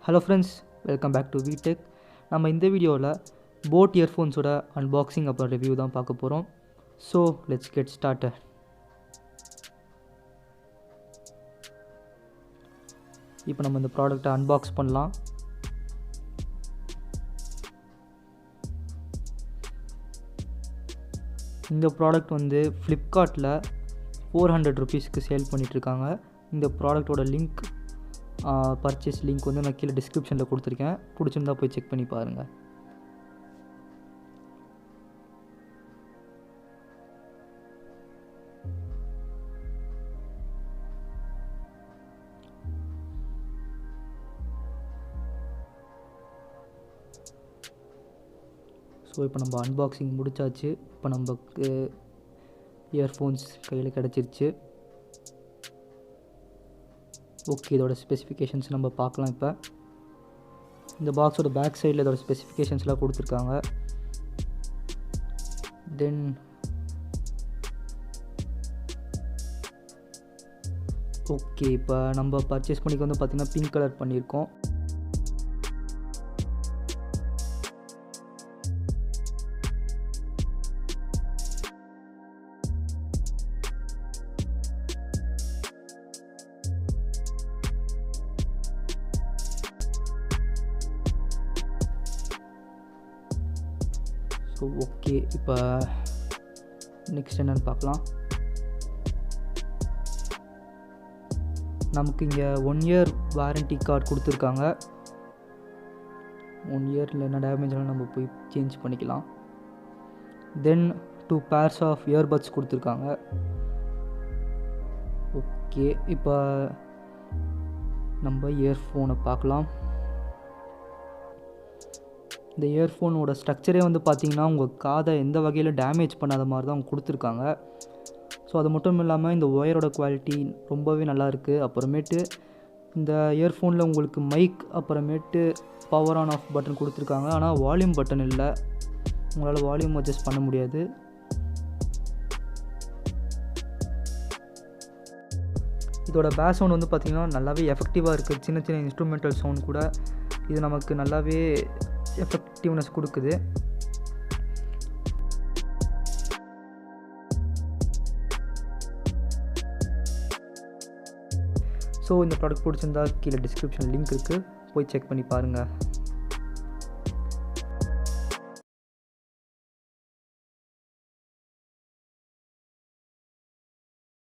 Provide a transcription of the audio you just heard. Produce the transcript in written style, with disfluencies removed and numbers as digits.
Hello friends, welcome back to VTech. நம்ம இந்த வீடியோவில் போட் இயர்ஃபோன்ஸோட அன்பாக்சிங் அப்புறம் ரிவ்யூ தான் பார்க்க போகிறோம். So let's get started. இப்போ நம்ம இந்த ப்ராடக்டை அன்பாக்ஸ் பண்ணலாம். இந்த ப்ராடக்ட் வந்து ஃப்ளிப்கார்ட்டில் 400 rupeesக்கு சேல் பண்ணிகிட்ருக்காங்க. இந்த ப்ராடக்டோட லிங்க் பர்ச்சேஸ் லிங்க் வந்து நான் கீழே டிஸ்கிரிப்ஷனில் கொடுத்துருக்கேன். பிடிச்சிருந்தா போய் செக் பண்ணி பாருங்கள். ஸோ இப்போ நம்ம அன்பாக்சிங் முடிச்சாச்சு. இப்போ நமக்கு இயர்ஃபோன்ஸ் கையில் கிடச்சிருச்சு. ஓகே, இதோட ஸ்பெசிஃபிகேஷன்ஸ் நம்ம பார்க்கலாம். இப்போ இந்த பாக்ஸோட பேக் சைடில் இதோட ஸ்பெசிஃபிகேஷன்ஸ்லாம் கொடுத்துருக்காங்க. தென் ஓகே, இப்போ நம்ம பர்ச்சேஸ் பண்ணிக்க வந்து பார்த்திங்கன்னா பிங்க் கலர் பண்ணியிருக்கோம். ஸோ ஓகே, இப்போ நெக்ஸ்ட் என்னென்னு பார்க்கலாம். நமக்கு இங்கே 1 year வாரண்ட்டி கார்டு கொடுத்துருக்காங்க. 1 yearல என்ன டேமேஜ்னாலும் நம்ம போய் சேஞ்ச் பண்ணிக்கலாம். தென் 2 pairs ஆஃப் இயர்பட்ஸ் கொடுத்துருக்காங்க. ஓகே, இப்போ நம்ம இயர்ஃபோனை பார்க்கலாம். இந்த இயர்ஃபோனோட ஸ்ட்ரக்சரே வந்து பார்த்திங்கன்னா உங்கள் காதை எந்த வகையில் டேமேஜ் பண்ணாத மாதிரி தான் அவங்க கொடுத்துருக்காங்க. ஸோ அது மட்டும் இல்லாமல் இந்த ஒயரோட குவாலிட்டி ரொம்பவே நல்லா இருக்குது. அப்புறமேட்டு இந்த இயர்ஃபோனில் உங்களுக்கு மைக் அப்புறமேட்டு பவர் ஆன் ஆஃப் பட்டன் கொடுத்துருக்காங்க. ஆனால் வால்யூம் பட்டன் இல்லை, உங்களால் வால்யூம் அட்ஜஸ்ட் பண்ண முடியாது. இதோட பேஸ் சவுண்ட் வந்து பார்த்திங்கன்னா நல்லாவே எஃபெக்டிவாக இருக்குது. சின்ன சின்ன இன்ஸ்ட்ருமெண்டல் சவுண்ட் கூட இது நமக்கு நல்லாவே எஃபெக்டிவ்னஸ் கொடுக்குது. ஸோ இந்த ப்ராடக்ட் பிடிச்சிருந்தா கீழே டிஸ்கிரிப்ஷன் லிங்க் இருக்குது, போய் செக் பண்ணி பாருங்கள்.